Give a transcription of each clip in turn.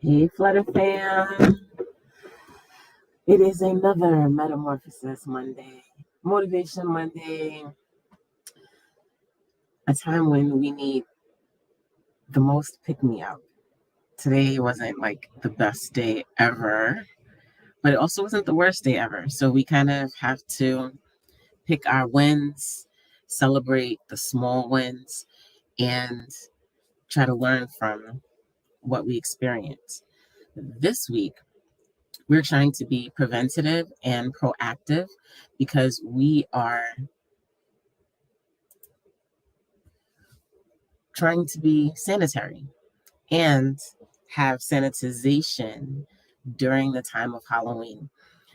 Hey, Flutter fam. It is another Metamorphosis Monday, Motivation Monday, a time when we need the most pick me up. Today wasn't like the best day ever, but it also wasn't the worst day ever. So we kind of have to pick our wins, celebrate the small wins, and try to learn from what we experience. This week, we're trying to be preventative and proactive because we are trying to be sanitary and have sanitization during the time of Halloween.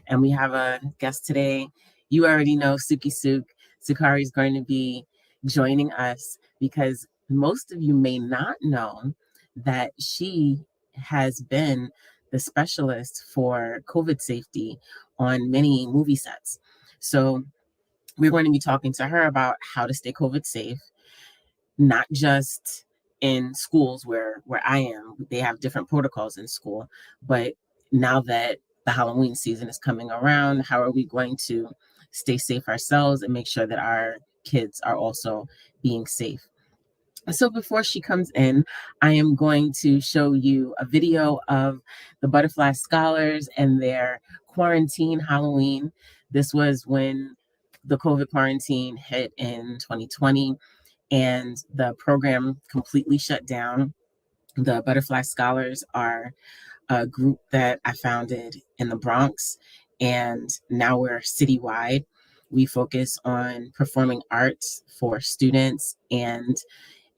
And we have a guest today. You already know Sukari is going to be joining us because most of you may not know that she has been the specialist for COVID safety on many movie sets. So we're going to be talking to her about how to stay COVID safe, not just in schools where I am. They have different protocols in school, but now that the Halloween season is coming around, how are we going to stay safe ourselves and make sure that our kids are also being safe? So before she comes in, I am going to show you a video of the Butterfly Scholars and their quarantine Halloween. This was when the COVID quarantine hit in 2020 and the program completely shut down. The Butterfly Scholars are a group that I founded in the Bronx, and now we're citywide. We focus on performing arts for students and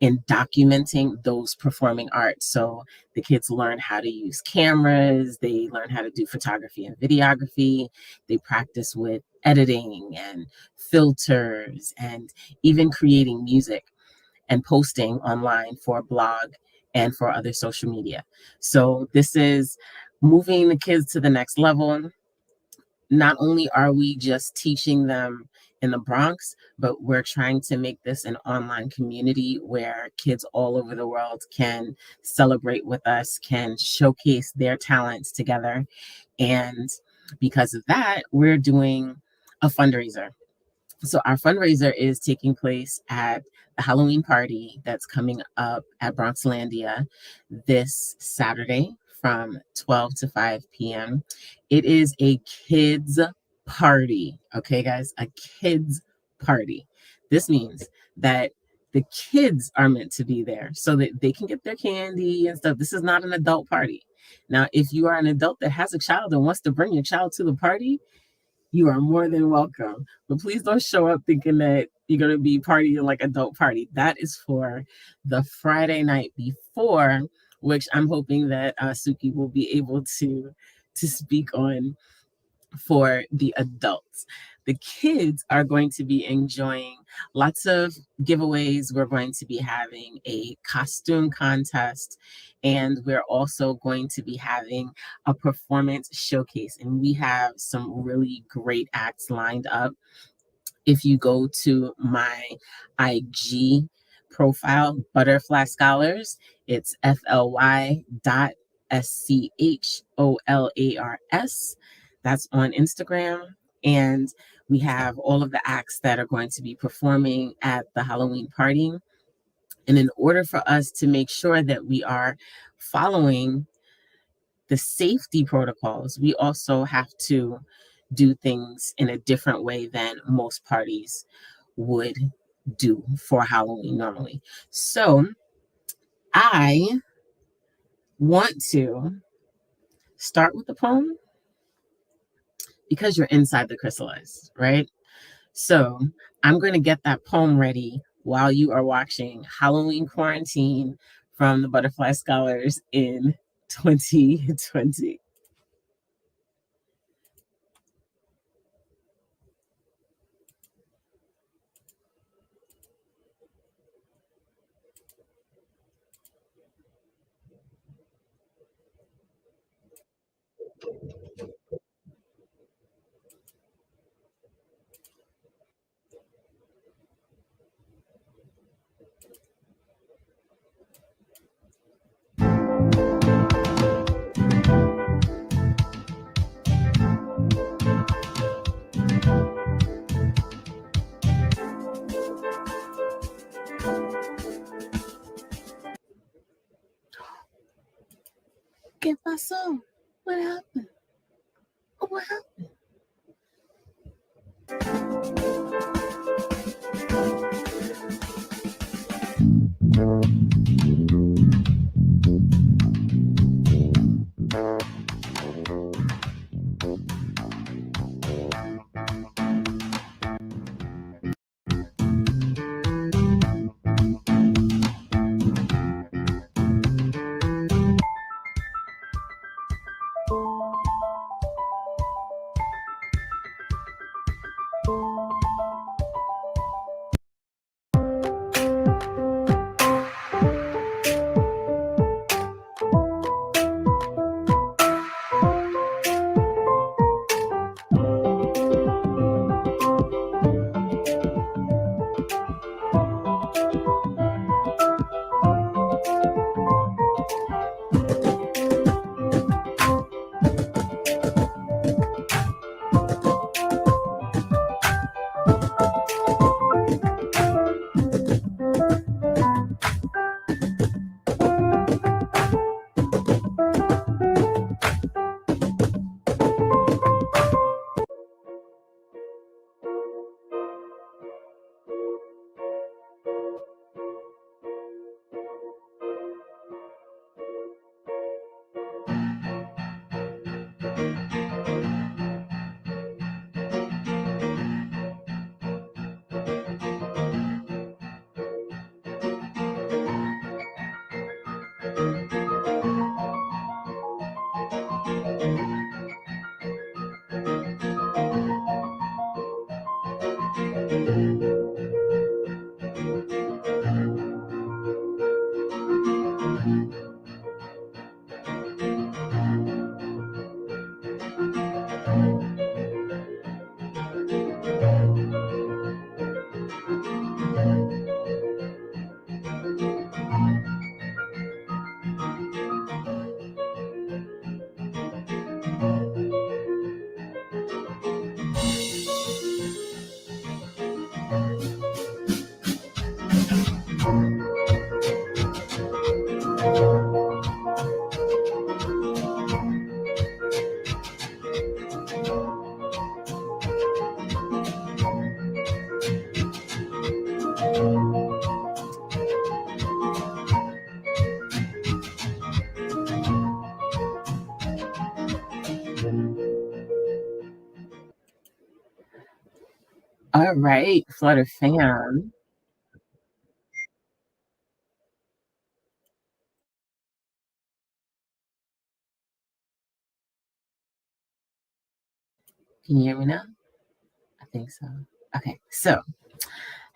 in documenting those performing arts. So the kids learn how to use cameras, they learn how to do photography and videography, they practice with editing and filters and even creating music and posting online for a blog and for other social media. So this is moving the kids to the next level. Not only are we just teaching them in the Bronx, but we're trying to make this an online community where kids all over the world can celebrate with us, can showcase their talents together. And because of that, we're doing a fundraiser. So our fundraiser is taking place at the Halloween party that's coming up at Bronxlandia this Saturday from 12 to 5 p.m. It is a kids party. Okay, guys, a kids party. This means that the kids are meant to be there so that they can get their candy and stuff. This is not an adult party. Now, if you are an adult that has a child and wants to bring your child to the party, you are more than welcome. But please don't show up thinking that you're going to be partying like adult party. That is for the Friday night before, which I'm hoping that Suki will be able to speak on for the adults. The kids are going to be enjoying lots of giveaways. We're going to be having a costume contest, and we're also going to be having a performance showcase. And we have some really great acts lined up. If you go to my IG profile, Butterfly Scholars, it's FLY.SCHOLARS. That's on Instagram. And we have all of the acts that are going to be performing at the Halloween party. And in order for us to make sure that we are following the safety protocols, we also have to do things in a different way than most parties would do for Halloween normally. So I want to start with the poem because you're inside the chrysalis, right? So I'm going to get that poem ready while you are watching Halloween Quarantine from the Butterfly Scholars in 2020. ¿Qué pasó? What happened? What happened? All right, Flutter fam. Can you hear me now? I think so. Okay, so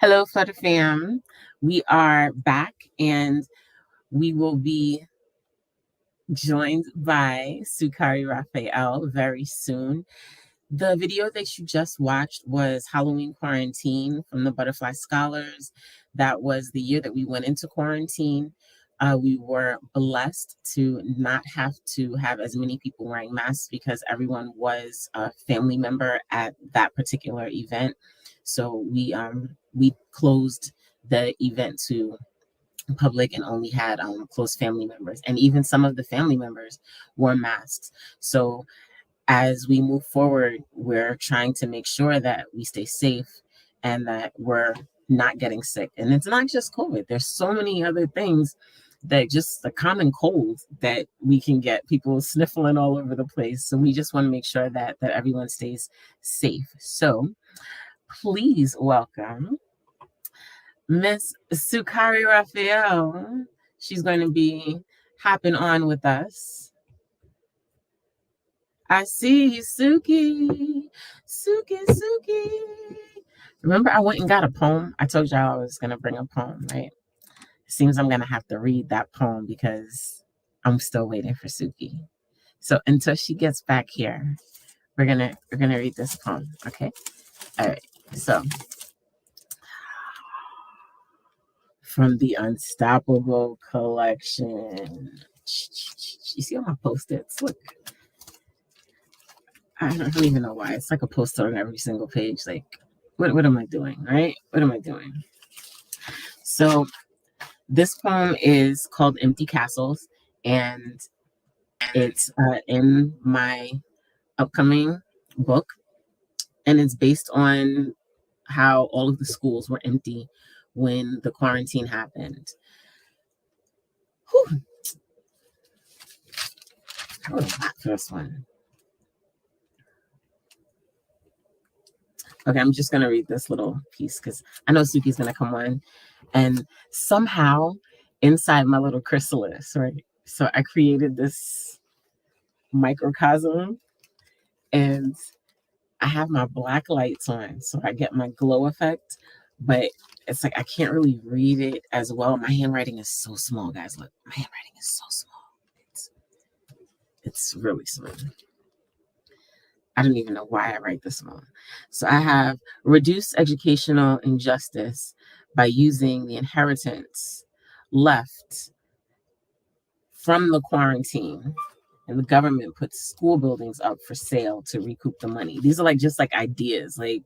hello, Flutter fam. We are back and we will be joined by Sukari Raphael very soon. The video that you just watched was Halloween Quarantine from the Butterfly Scholars. That was the year that we went into quarantine. We were blessed to not have to have as many people wearing masks because everyone was a family member at that particular event. So we closed the event to public and only had close family members. And even some of the family members wore masks. So as we move forward, we're trying to make sure that we stay safe and that we're not getting sick. And it's not just COVID. There's so many other things that just the common cold that we can get, people sniffling all over the place. So we just want to make sure that everyone stays safe. So please welcome Miss Sukari Raphael. She's going to be hopping on with us. I see you, Suki. Suki. Remember, I went and got a poem? I told y'all I was going to bring a poem, right? It seems I'm going to have to read that poem because I'm still waiting for Suki. So until she gets back here, we're gonna read this poem, okay? All right. So from the Unstoppable collection. You see all my post-its? Look. I don't even know why. It's like a post-it on every single page. Like, what am I doing, right? What am I doing? So this poem is called Empty Castles, and it's in my upcoming book, and it's based on how all of the schools were empty when the quarantine happened. Whew. I wrote a lot for this one. Okay, I'm just going to read this little piece because I know Suki's going to come on. And somehow inside my little chrysalis, right? So I created this microcosm and I have my black lights on. So I get my glow effect, but it's like I can't really read it as well. My handwriting is so small, guys. Look, my handwriting is so small. It's really small. I don't even know why I write this small. So I have reduced educational injustice by using the inheritance left from the quarantine, and the government puts school buildings up for sale to recoup the money. These are like just like ideas. Like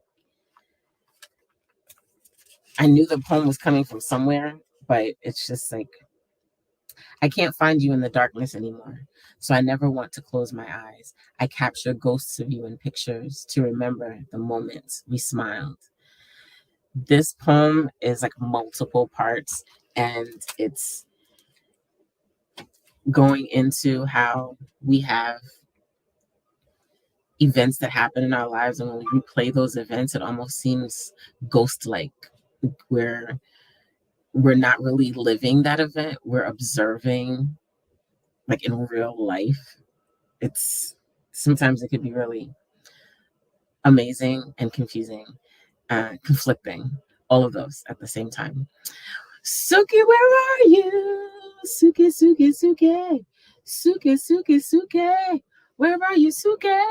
I knew the poem was coming from somewhere, but it's just like I can't find you in the darkness anymore. So I never want to close my eyes. I capture ghosts of you in pictures to remember the moments we smiled. This poem is like multiple parts, and it's going into how we have events that happen in our lives, and when we replay those events, it almost seems ghost-like, where we're not really living that event, we're observing like in real life. It's sometimes it could be really amazing and confusing, conflicting, all of those at the same time. Suki, where are you? Suki. Where are you, Suki?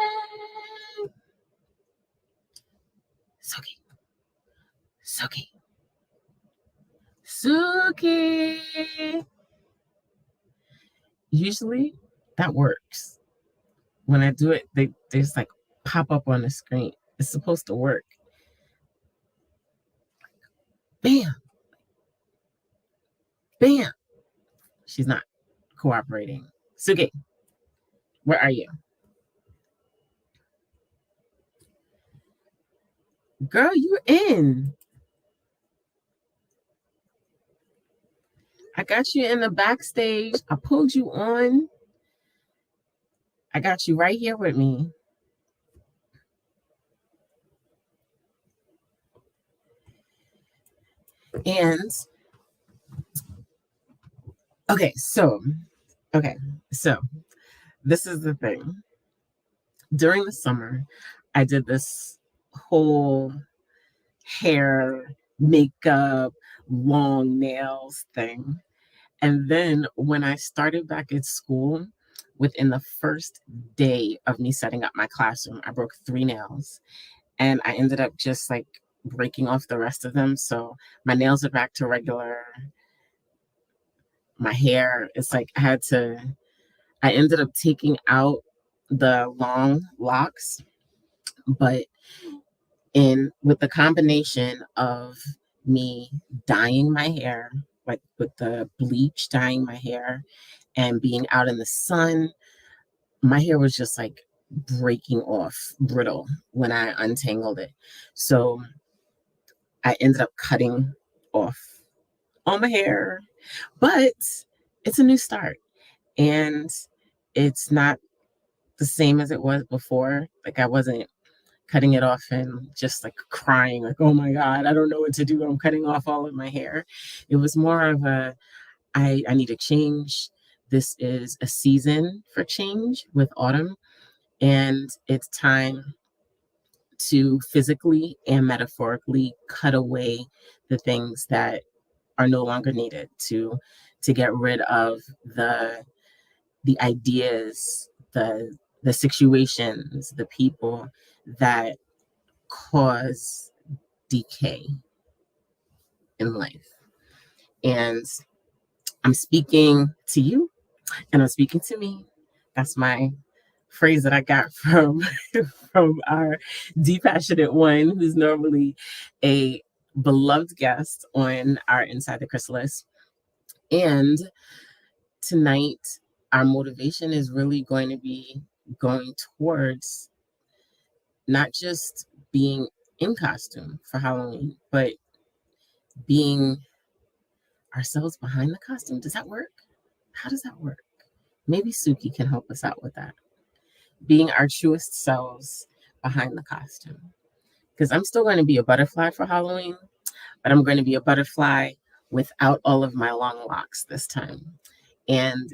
Suki. Usually that works. When I do it, they just like pop up on the screen. It's supposed to work. Bam. She's not cooperating. Suki, where are you? Girl, you're in. I got you in the backstage. I pulled you on. I got you right here with me. And okay, so this is the thing. During the summer, I did this whole hair, makeup, long nails thing. And then when I started back at school, within the first day of me setting up my classroom, I broke 3 nails. And I ended up just like breaking off the rest of them. So my nails are back to regular. My hair, it's like I ended up taking out the long locks, but with the combination of me dyeing my hair like with the bleach dyeing my hair and being out in the sun, my hair was just like breaking off brittle when I untangled it. So I ended up cutting off all my hair, but it's a new start and it's not the same as it was before. Like I wasn't cutting it off and just like crying, like, oh my God, I don't know what to do. I'm cutting off all of my hair. It was more of a, I need a change. This is a season for change with autumn, and it's time to physically and metaphorically cut away the things that are no longer needed to get rid of the ideas, the situations, the people that cause decay in life. And I'm speaking to you and I'm speaking to me. That's my phrase that I got from from our Passionate One, who's normally a beloved guest on our Inside the Chrysalis. And tonight, our motivation is really going to be going towards not just being in costume for Halloween, but being ourselves behind the costume. Does that work? How does that work? Maybe Suki can help us out with that. Being our truest selves behind the costume. Because I'm still going to be a butterfly for Halloween, but I'm going to be a butterfly without all of my long locks this time. And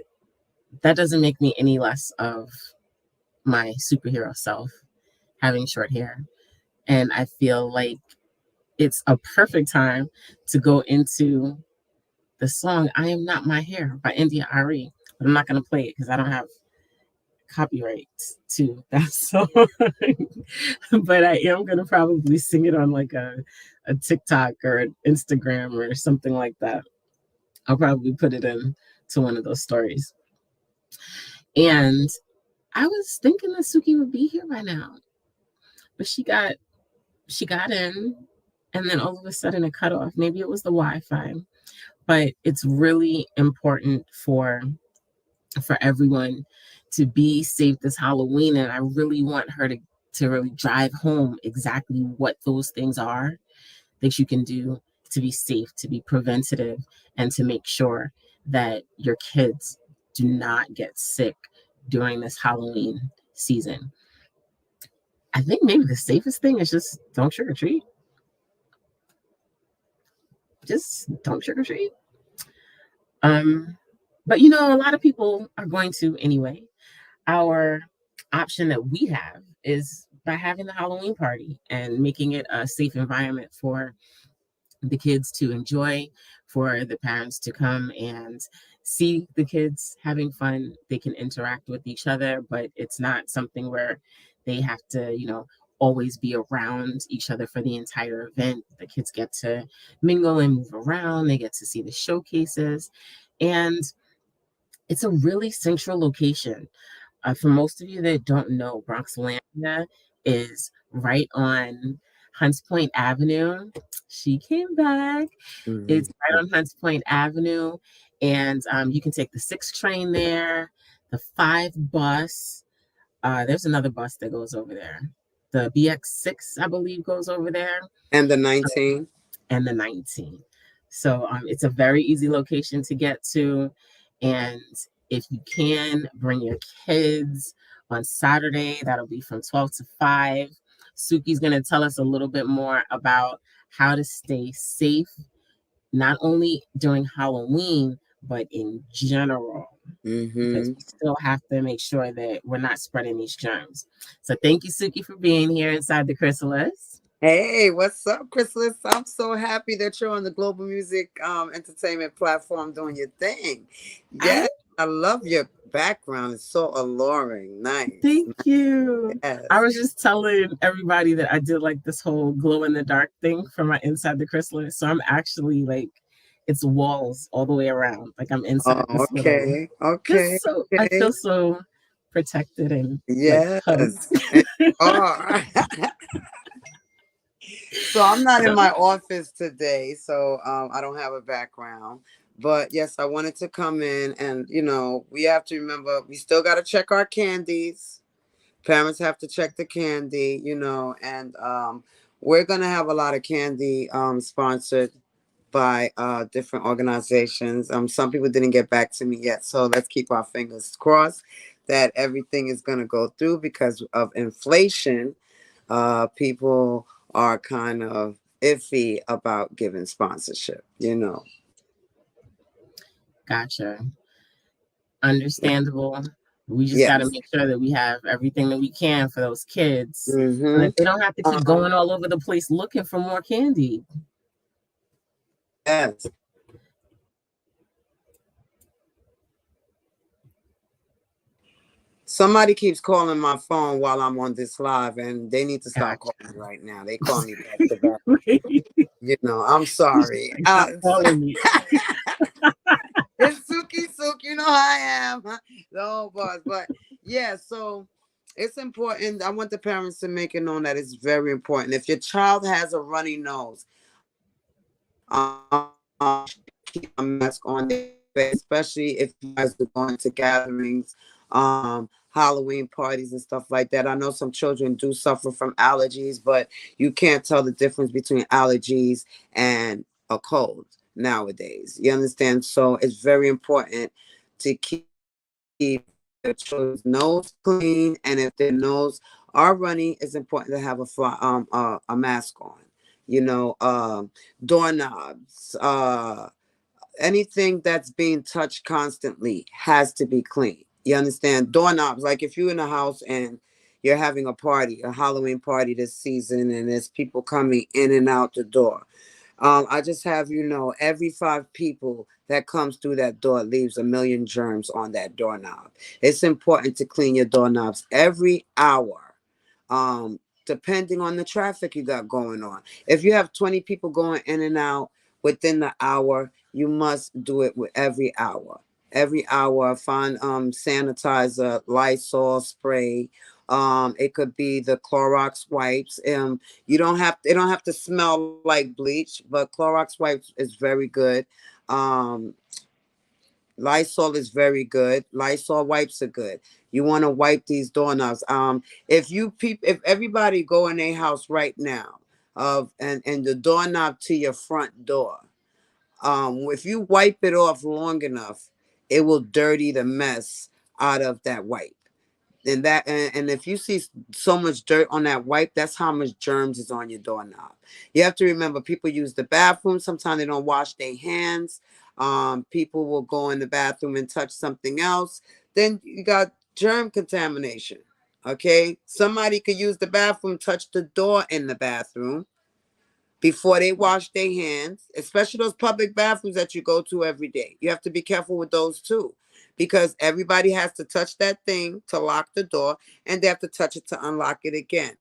that doesn't make me any less of my superhero self, having short hair. And I feel like it's a perfect time to go into the song I Am Not My Hair by India Ari. But I'm not going to play it because I don't have copyright to that song. But I am going to probably sing it on like a TikTok or an Instagram or something like that. I'll probably put it in to one of those stories. And I was thinking that Suki would be here by now, but she got in, and then all of a sudden it cut off. Maybe it was the Wi-Fi, but it's really important for everyone to be safe this Halloween, and I really want her to really drive home exactly what those things are that you can do to be safe, to be preventative, and to make sure that your kids do not get sick during this Halloween season. I think maybe the safest thing is just don't trick or treat. Just don't trick or treat. But you know, a lot of people are going to anyway. Our option that we have is by having the Halloween party and making it a safe environment for the kids to enjoy, for the parents to come and see the kids having fun. They can interact with each other, but it's not something where they have to, you know, always be around each other for the entire event. The kids get to mingle and move around. They get to see the showcases. And it's a really central location. For most of you that don't know, Bronxlandia is right on Hunts Point Avenue. She came back. Mm-hmm. It's right on Hunts Point Avenue. And you can take the 6 train there, the 5 bus. There's another bus that goes over there. The BX6, I believe, goes over there. And the 19. And the 19. So it's a very easy location to get to. And if you can, bring your kids on Saturday. That'll be from 12 to 5. Suki's going to tell us a little bit more about how to stay safe, not only during Halloween, but in general. Because we still have to make sure that we're not spreading these germs. So thank you, Suki, for being here inside the Chrysalis. Hey, what's up, Chrysalis? I'm so happy that you're on the Global Music Entertainment platform doing your thing. Yeah, I love your background. It's so alluring. Nice. Thank you. Yes. I was just telling everybody that I did like this whole glow in the dark thing for my Inside the Chrysalis. So I'm actually like, it's walls all the way around. Like I'm inside this little. Okay. So I feel so protected and yes. like, hugged. So I'm not in So, my office today, so I don't have a background. But yes, I wanted to come in, and we have to remember we still got to check our candies. Parents have to check the candy, and we're gonna have a lot of candy sponsored by different organizations. Some people didn't get back to me yet, so let's keep our fingers crossed that everything is gonna go through because of inflation. People are kind of iffy about giving sponsorship. gotcha. Understandable. We just got to Yes. make sure that we have everything that we can for those kids so Mm-hmm. that they don't have to keep Um, going all over the place looking for more candy. yes. Somebody keeps calling my phone while I'm on this live, and they need to stop Gotcha. calling me right now. They call me back to back. I'm You sorry. should stop calling me. It's Suki Sook. You know how I am. Huh? The whole boss. But yeah, so it's important. I want the parents to make it known that it's very important. If your child has a runny nose, keep a mask on their face, especially if you guys are going to gatherings, Halloween parties and stuff like that. I know some children do suffer from allergies, but you can't tell the difference between allergies and a cold nowadays. You understand? So it's very important to keep your children's nose clean, and if their nose are runny, it's important to have a mask on. Doorknobs, anything that's being touched constantly has to be clean. You understand? Doorknobs, like if you're in a house and you're having a party, a Halloween party this season, and there's people coming in and out the door. I just have every 5 people that comes through that door leaves a million germs on that doorknob. It's important to clean your doorknobs every hour, depending on the traffic you got going on. If you have 20 people going in and out within the hour, you must do it with every hour. Every hour, find sanitizer, Lysol spray. It could be the Clorox wipes. You don't have They don't have to smell like bleach, but Clorox wipes is very good. Um, Lysol is very good. Lysol wipes are good. You want to wipe these doorknobs. If everybody go in their house right now, and the doorknob to your front door, if you wipe it off long enough, it will dirty the mess out of that wipe. And if you see so much dirt on that wipe, that's how much germs is on your doorknob. You have to remember, people use the bathroom. Sometimes they don't wash their hands. People will go in the bathroom and touch something else. Then you got germ contamination. Okay, somebody could use the bathroom, touch the door in the bathroom before they wash their hands, especially those public bathrooms that you go to every day. You have to be careful with those too, because everybody has to touch that thing to lock the door, and they have to touch it to unlock it again.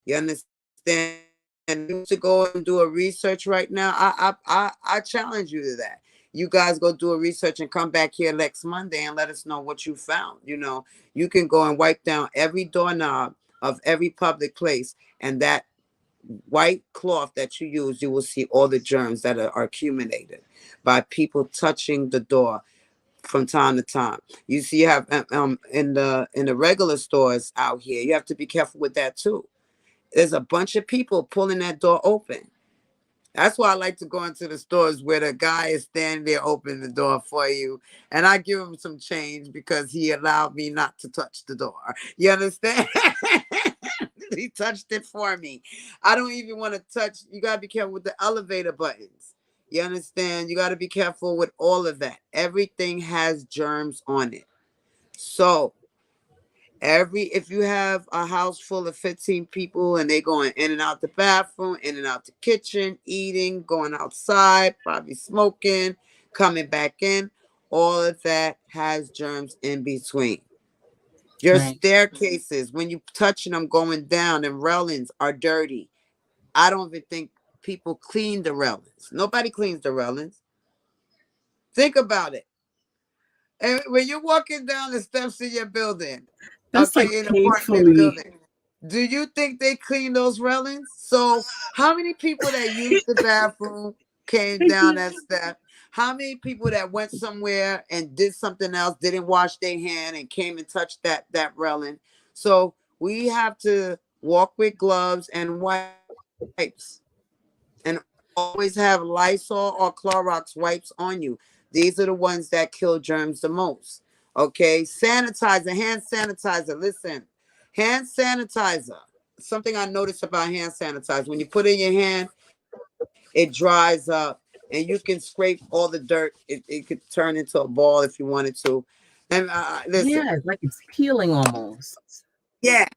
You understand? And if you to go and do a research right now, I challenge you to that. You guys go do a research and come back here next Monday and let us know what you found. You can go and wipe down every doorknob of every public place, and that white cloth that you use, you will see all the germs that are accumulated by people touching the door from time to time. You see, you have in the regular stores out here, you have to be careful with that too. There's a bunch of people pulling that door open. That's why I like to go into the stores where the guy is standing there opening the door for you. And I give him some change because he allowed me not to touch the door. You understand? He touched it for me. I don't even want to touch. You got to be careful with the elevator buttons. You understand? You got to be careful with all of that. Everything has germs on it. So if you have a house full of 15 people and they going in and out the bathroom, in and out the kitchen, eating, going outside, probably smoking, coming back in, all of that has germs in between. Your Right. staircases, when you touching them going down, and railings are dirty. I don't even think people clean the railings. Nobody cleans the railings. Think about it. And when you're walking down the steps in your building, That's like okay, in apartment painfully building. Do you think they clean those railings? So how many people that used the bathroom came down that step? How many people that went somewhere and did something else, didn't wash their hand and came and touched that railing? So we have to walk with gloves and wipes. And always have Lysol or Clorox wipes on you. These are the ones that kill germs the most. Okay, sanitizer, hand sanitizer. Listen, hand sanitizer. Something I noticed about hand sanitizer: when you put it in your hand, it dries up, and you can scrape all the dirt. It could turn into a ball if you wanted to. And listen, Yeah, it's like it's peeling almost. yeah.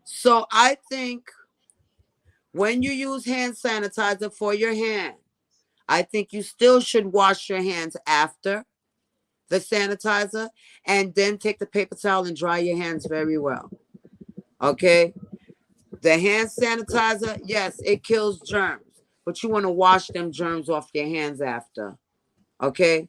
So I think when you use hand sanitizer for your hand, I think you still should wash your hands after the sanitizer, and then take the paper towel and dry your hands very well. Okay? The hand sanitizer, yes, it kills germs, but you want to wash them germs off your hands after. Okay?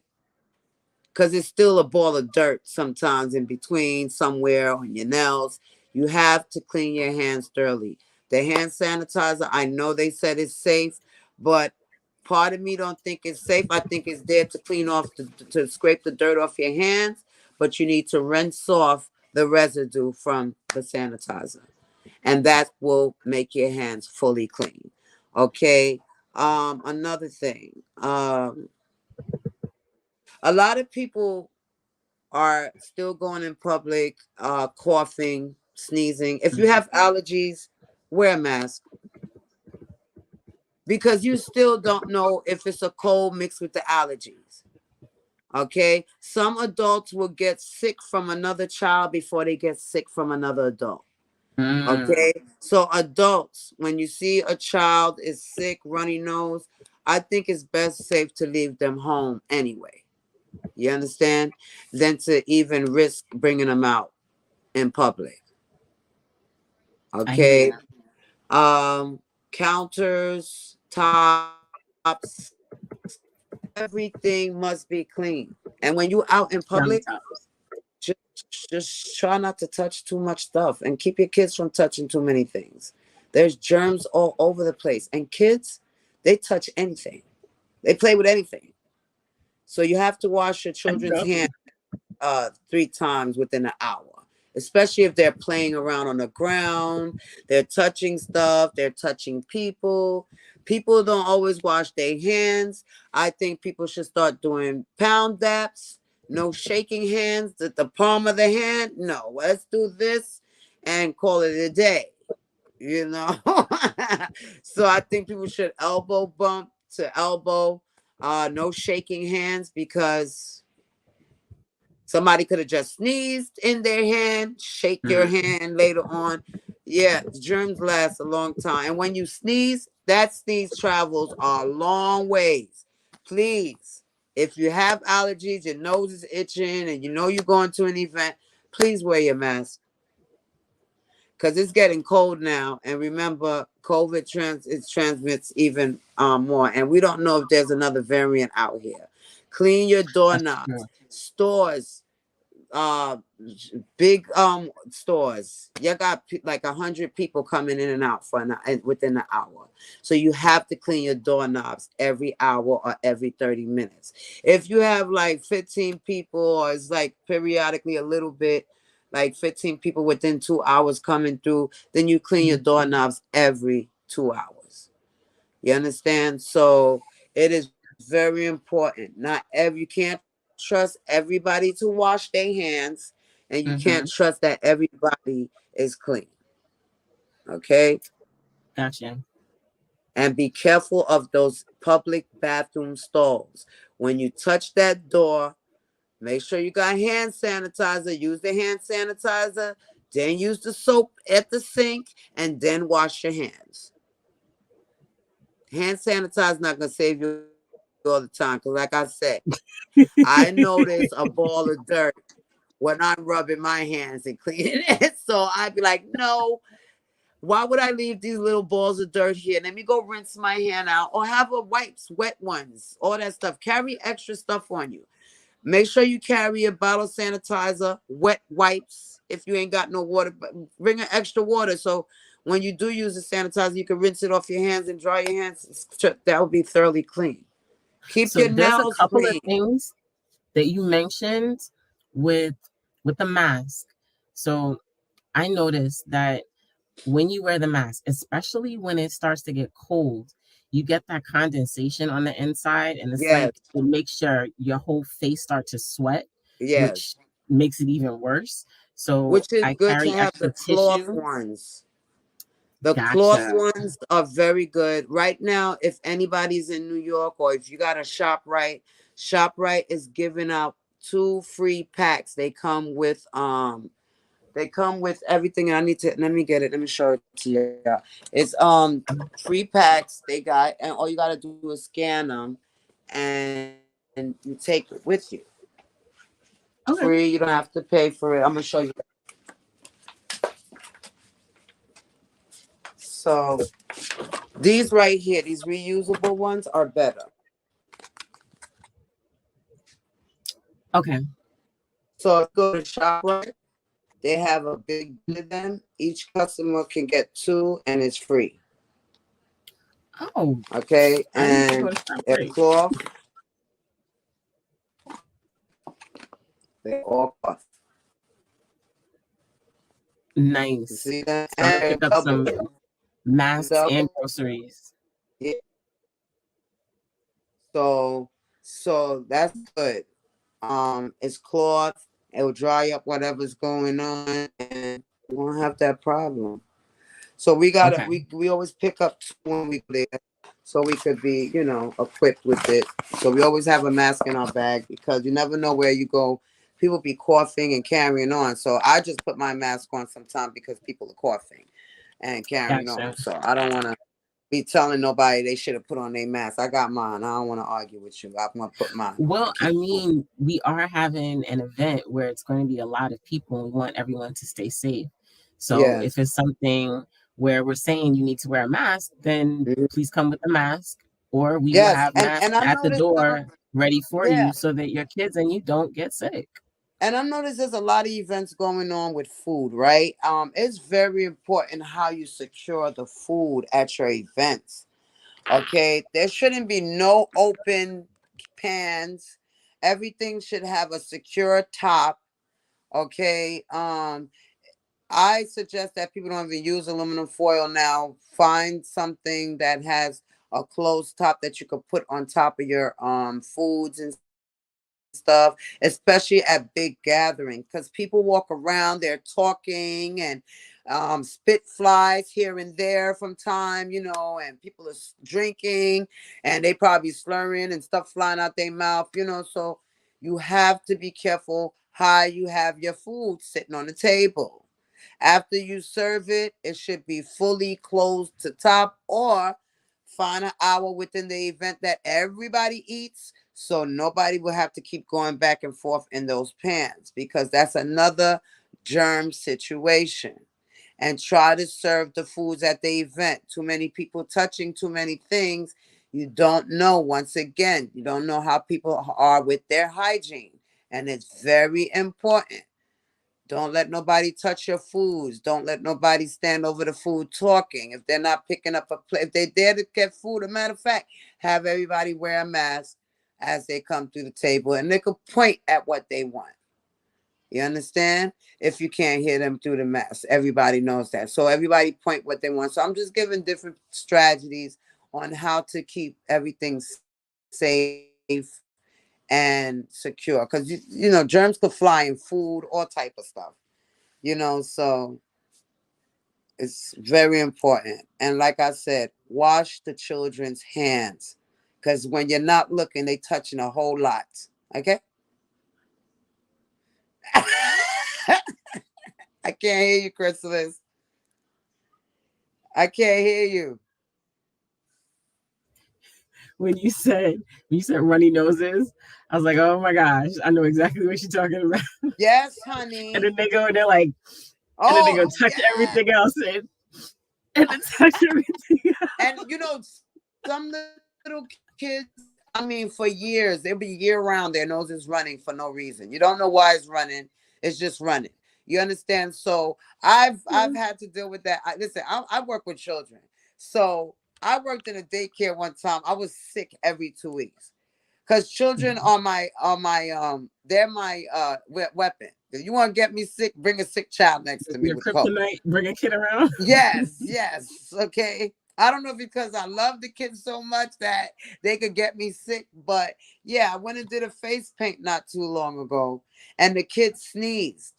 Because it's still a ball of dirt sometimes in between, somewhere on your nails. You have to clean your hands thoroughly. The hand sanitizer, I know they said it's safe, but part of me don't think it's safe. I think it's there to clean off, to scrape the dirt off your hands, but you need to rinse off the residue from the sanitizer, and that will make your hands fully clean. Okay. Another thing. A lot of people are still going in public, coughing, sneezing. If you have allergies, wear a mask, because you still don't know if it's a cold mixed with the allergies. Okay. Some adults will get sick from another child before they get sick from another adult. Mm, Okay. So, adults, when you see a child is sick, runny nose, I think it's best safe to leave them home anyway. You understand? Than to even risk bringing them out in public. I hear Okay. you. Counters, tops, everything must be clean. And when you out in public, Countertops. just just try not to touch too much stuff, and keep your kids from touching too many things. There's germs all over the place, and kids, they touch anything. They play with anything. So you have to wash your I children's know. hands 3 times within an hour, especially if they're playing around on the ground, they're touching stuff, they're touching people. People don't always wash their hands. I think people should start doing pound daps, no shaking hands, the palm of the hand. No, let's do this and call it a day, you know. So I think people should elbow bump to elbow, no shaking hands, because somebody could have just sneezed in their hand, shake your Mm, hand later on. Yeah, germs last a long time. And when you sneeze, that sneeze travels a long ways. Please, if you have allergies, your nose is itching, and you know you're going to an event, please wear your mask, because it's getting cold now. And remember, COVID it transmits even more. And we don't know if there's another variant out here. Clean your that's doorknobs. true. Stores, uh big stores, you got like 100 people coming in and out within an hour. So you have to clean your doorknobs every hour or every 30 minutes. If you have like 15 people, or it's like periodically a little bit, like 15 people within 2 hours coming through, then you clean your Mm, doorknobs every 2 hours. You understand? So it is very important. Not every You can't trust everybody to wash their hands, and you can't mm-hmm. trust that everybody is clean. Okay? Gotcha. And be careful of those public bathroom stalls. When you touch that door, make sure you got hand sanitizer. Use the hand sanitizer, then use the soap at the sink, and then wash your hands. Hand sanitizer is not going to save you all the time. Because, like I said, I notice a ball of dirt when I'm rubbing my hands and cleaning it. So I'd be like, no, why would I leave these little balls of dirt here? Let me go rinse my hand out, or have a wipes, wet ones, all that stuff. Carry extra stuff on you. Make sure you carry a bottle sanitizer, wet wipes. If you ain't got no water, bring an extra water. So when you do use the sanitizer, you can rinse it off your hands and dry your hands. That will be thoroughly clean. Keep So your there's a nails couple of clean. things that you mentioned with the mask. So I noticed that when you wear the mask, especially when it starts to get cold, you get that condensation on the inside, and it's Yes, like it makes your whole face start to sweat, yes. which makes it even worse. So Which is I good to carry have extra the cloth tissue. ones. The cloth Gotcha. ones are very good. Right now, if anybody's in New York or if you got a ShopRite, ShopRite is giving out 2 free packs. They come with everything. I need to let me get it. Let me show it to you. It's 3 packs they got, and all you gotta do is scan them and you take it with you. It's free. You don't Okay. have to pay for it. I'm gonna show you. So these right here, these reusable ones are better. Okay. So if you go to ShopRite, they have a big bin of them. Each customer can get two, and it's free. Oh, Okay, I need to and go to they're ShopRite. cloth. They're all cloth. You Nice. see that? So I'm And gonna they're pick up double. some masks and Double. groceries. Yeah. So that's good. It's cloth. It will dry up whatever's going on, and you won't have that problem. So Okay. we always pick up two when we go there, so we could be equipped with it. So we always have a mask in our bag because you never know where you go. People be coughing and carrying on. So I just put my mask on sometimes because people are coughing and carrying on. Gotcha. So I don't want to be telling nobody they should have put on their mask. I got mine. I don't want to argue with you. I'm gonna put mine on. Well, I Keep it on. mean, we are having an event where it's going to be a lot of people and we want everyone to stay safe. So if Yes. it's something where we're saying you need to wear a mask, then Mhm. please come with a mask, or we will Yes. have And masks I at the noticed door ready for yeah. you so that your kids and you don't get sick. And I noticed there's a lot of events going on with food, right? It's very important how you secure the food at your events. Okay, there shouldn't be no open pans. Everything should have a secure top. Okay. I suggest that people don't even use aluminum foil now. Find something that has a closed top that you could put on top of your foods and stuff, especially at big gatherings, because people walk around, they're talking and spit flies here and there from time, and people are drinking and they probably slurring and stuff flying out their mouth. So you have to be careful how you have your food sitting on the table. After you serve it, it should be fully closed to top, or find an hour within the event that everybody eats so nobody will have to keep going back and forth in those pans, because that's another germ situation. And try to serve the foods at the event. Too many people touching too many things. You don't know, once again, you don't know how people are with their hygiene. And it's very important. Don't let nobody touch your foods. Don't let nobody stand over the food talking. If they're not picking up a plate, if they dare to get food, a matter of fact, have everybody wear a mask as they come through the table, and they could point at what they want. You understand? If you can't hear them through the mask, everybody knows that. So everybody point what they want. So I'm just giving different strategies on how to keep everything safe and secure. Because germs could fly in food, all type of stuff. So it's very important. And like I said, wash the children's hands. Because when you're not looking, they touching a whole lot. Okay? I can't hear you, Chrysalis. I can't hear you. When you said runny noses, I was like, oh my gosh, I know exactly what you're talking about. Yes, And then honey. they go and they're like, and then they Oh, go touch yes. everything else and then touch everything. And some little kids I mean, for years, they'll be year round. Their nose is running for no reason. You don't know why it's running. It's just running. You understand? So I've had to deal with that. Listen, I work with children. So I worked in a daycare one time. I was sick every 2 weeks because children are my they're my weapon. If you want to get me sick, bring a sick child next to me Your with cold. kryptonite, bring a kid around. Yes, yes. Okay. I don't know if because I love the kids so much that they could get me sick, but yeah, I went and did a face paint not too long ago, and the kids sneezed,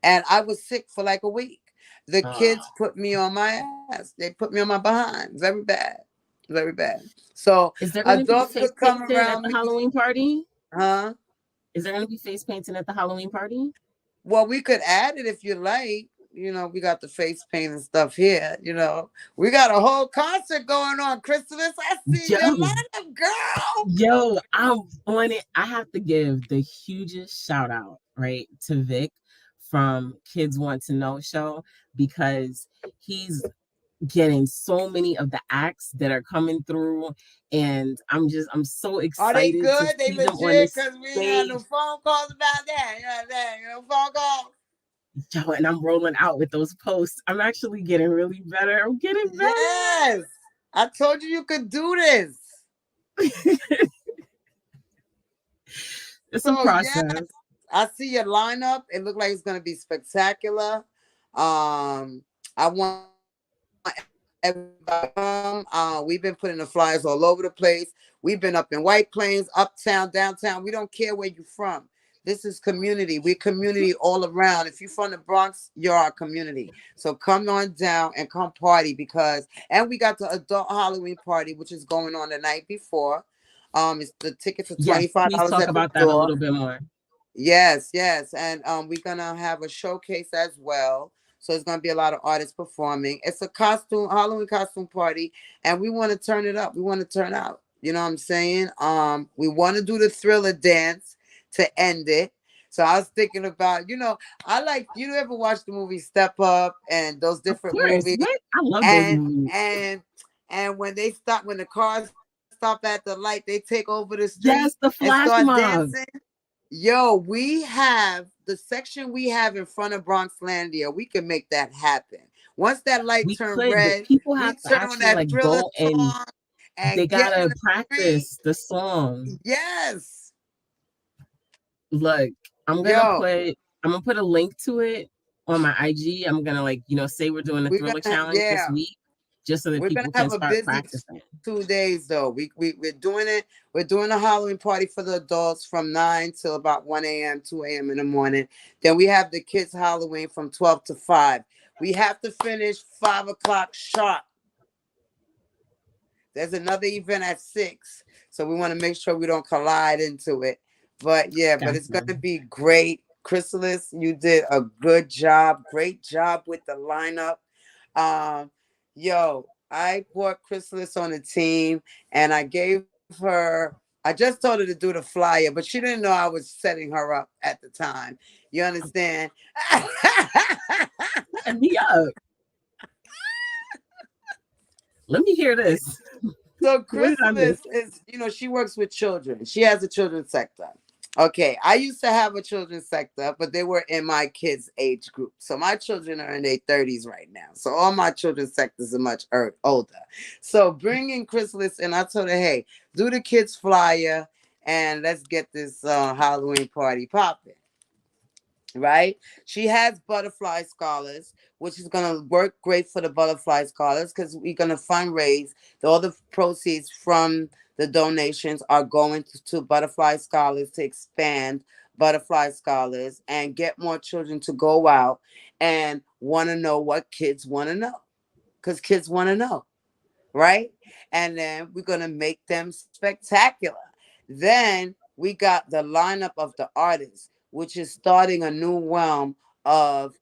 and I was sick for like a week. The kids put me on my ass. They put me on my behind. Very bad. Very bad. So Is there going to be adults face could come painted at around the me, Halloween party? huh? Is there going to be face painting at the Halloween party? Well, we could add it if you like. We got the face paint and stuff here. We got a whole concert going on. Chrysalis, I see your Yo, lineup, girl. yo, I'm on it. I have to give the hugest shout out, right, to Vic from Kids Want to Know show because he's getting so many of the acts that are coming through, and I'm so Are they excited to good? They see them on the legit? Because we ain't had stage. no phone calls about that. You know what I'm saying? Phone calls. Yo, and I'm rolling out with those posts. I'm actually getting really better. I'm getting Yes. I told you could do this. better. It's a So, yes, process. I see your lineup. It looks like it's going to be spectacular. I want everybody to come. We've been putting the flyers all over the place. We've been up in White Plains, uptown, downtown. We don't care where you're from. This is community. We're community all around. If you're from the Bronx, you're our community. So come on down and come party and we got the adult Halloween party, which is going on the night before. The tickets are Yes, please $25 talk at the about that a door. little bit more. Yes, yes. And we're gonna have a showcase as well. So it's gonna be a lot of artists performing. It's a Halloween costume party, and we want to turn it up. We want to turn out. You know what I'm saying? We want to do the Thriller dance to end it. So I was thinking about, I like you ever watch the movie Step Up and those Of different course. movies, What? I love those and movies. and when the cars stop at the light, they take over the street Yes, the and flash start mob. dancing. Yo, we have the section we have in front of Bronxlandia. We can make that happen. Once that light We turn could, but red, people we have to turn on actually that like Thriller go and song they and get in gotta the street. practice the song. Yes. Look, I'm gonna Yo, put I'm gonna put a link to it on my IG. I'm gonna say we're doing the we're Thriller gonna challenge this yeah. week, just so that We're gonna people can have a start busy practicing. 2 days though. We're doing it. We're doing a Halloween party for the adults from 9 till about 1 a.m., 2 a.m. in the morning. Then we have the kids Halloween from 12 to 5. We have to finish 5 o'clock sharp. There's another event at 6. So we want to make sure we don't collide into it. But yeah, but it's Gotcha. gonna be great. Chrysalis, you did a good job. Great job with the lineup. Um, yo, I brought Chrysalis on the team and I gave her I just told her to do the flyer, but she didn't know I was setting her up at the time. You understand? Set me up. Let me hear this. So What did I miss? Chrysalis is, she works with children. She has a children's sector. Okay, I used to have a children's sector, but they were in my kids' age group. So my children are in their 30s right now. So all my children's sectors are much older. So bringing Chrysalis and I told her, hey, do the kids flyer and let's get this Halloween party popping. Right? She has butterfly scholars, which is going to work great for the butterfly scholars because we're going to fundraise. All the proceeds from the donations are going to butterfly scholars to expand butterfly scholars and get more children to go out and want to know what kids want to know because kids want to know, right? And then we're going to make them spectacular. Then we got the lineup of the artists, which is starting a new realm of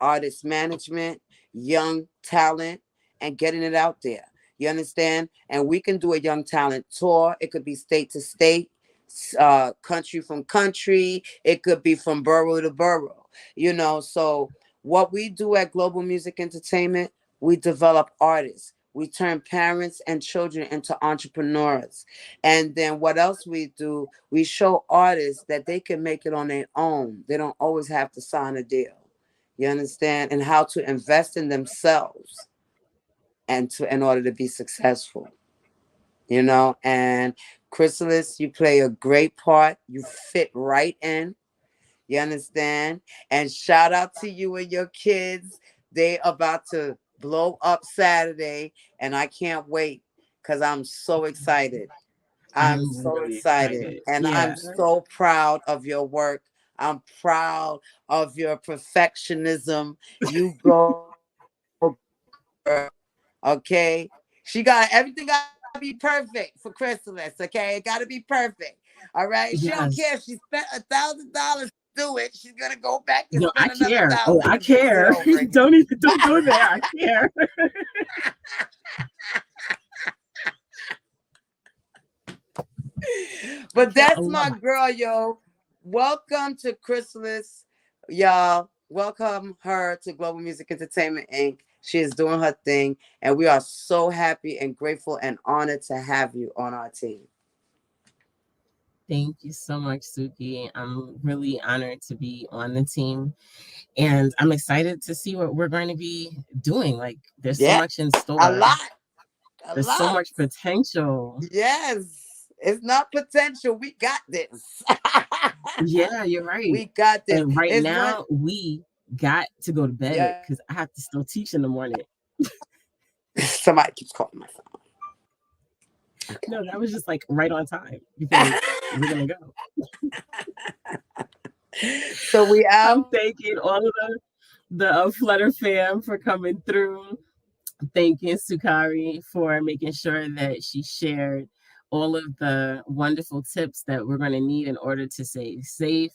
artist management, young talent, and getting it out there. You understand? And we can do a young talent tour. It could be state to state, country from country. It could be from borough to borough. So what we do at Global Music Entertainment, we develop artists. We turn parents and children into entrepreneurs. And then what else we do? We show artists that they can make it on their own. They don't always have to sign a deal. You understand? And how to invest in themselves and to in order to be successful. And Chrysalis, you play a great part. You fit right in. You understand? And shout out to you and your kids. They about to blow up Saturday, and I can't wait because I'm so excited. I'm I'm so really excited, excited. and Yeah. I'm so proud of your work. I'm proud of your perfectionism. You go, girl. Okay, she got everything. Got to be perfect for Chrysalis. Okay, it got to be perfect. All right, she don't care if Yes. she spent $1,000 to do it. She's gonna go back and No, spend I another care. Oh, thousand to I fix it care. over again. Don't go there. I care. I But care a that's my lot. girl, yo. Welcome to Chrysalis, y'all. Welcome her to Global Music Entertainment Inc. She is doing her thing, and we are so happy and grateful and honored to have you on our team. Thank you so much, Suki. I'm really honored to be on the team. And I'm excited to see what we're going to be doing. Like, there's so Yeah, much in a store, lot, a there's so lot. much potential. Yes, it's not potential. We got this. Yeah, you're right. We got this. And right It's one. now, we got to go to bed Yeah. because I have to still teach in the morning. Somebody keeps calling my phone. No, that was just like right on time because we're going to go. So we I'm out. thanking all of the Flutter fam for coming through. Thanking Sukari for making sure that she shared all of the wonderful tips that we're going to need in order to stay safe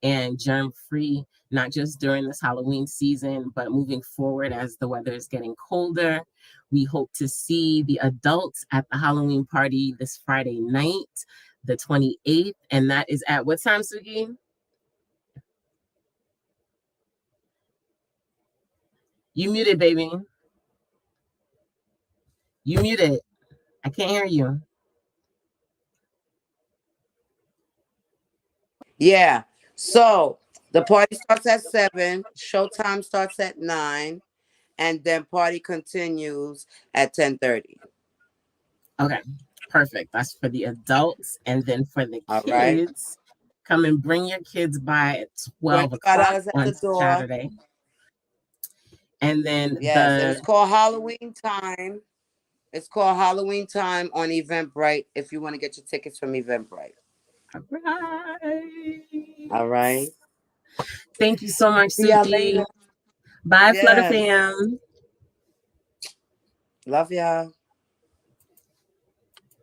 and germ free, not just during this Halloween season, but moving forward as the weather is getting colder. We hope to see the adults at the Halloween party this Friday night, the 28th. And that is at what time, Suki? You muted, baby. You muted. I can't hear you. Yeah. So the party starts at 7. Showtime starts at 9, and then party continues at 10:30. Okay, perfect. That's for the adults. And then for the All right. kids, come and bring your kids by at 12 o'clock $25 at on the door. Saturday. And then Yes, and it's the, called Halloween time. It's called Halloween time on Eventbrite if you want to get your tickets from Eventbrite. all right. All right. Thank you so much, See y'all Suki. later. Bye, Flutter Yes. fam. Love y'all.